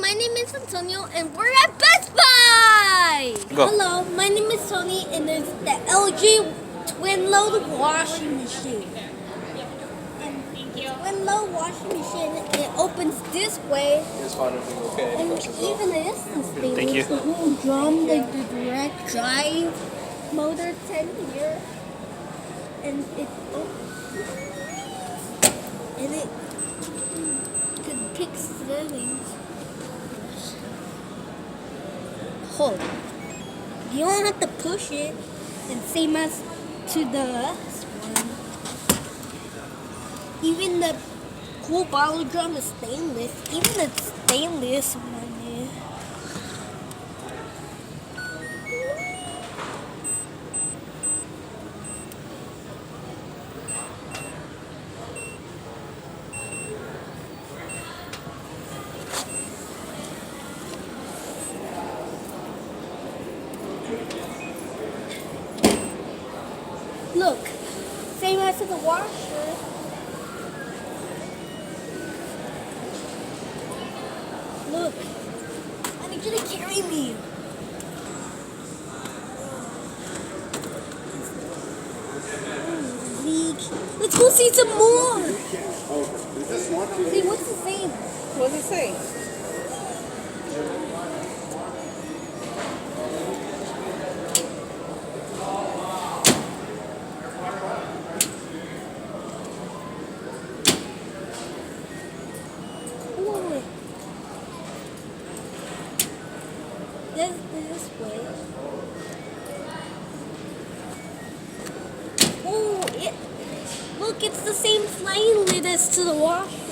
my name is Antonio and we're at Best Buy! Go. Hello, my name is Tony and there's the LG twin load washing machine. And twin load washing machine, it opens this way. Okay. And even this thing, Thank you. the whole drum, like the direct drive motor 10 here. And it could pick things. Hold. You don't have to push it. And same as to the last one. Even the whole bottle drum is stainless. Even the stainless one is. Look, same as to the washer. Look, I need you to carry me. Zeke, let's go see some more. See, what's the same? What does it say? Ooh. This way. Oh, look, it's the same sliding lid as to the washer.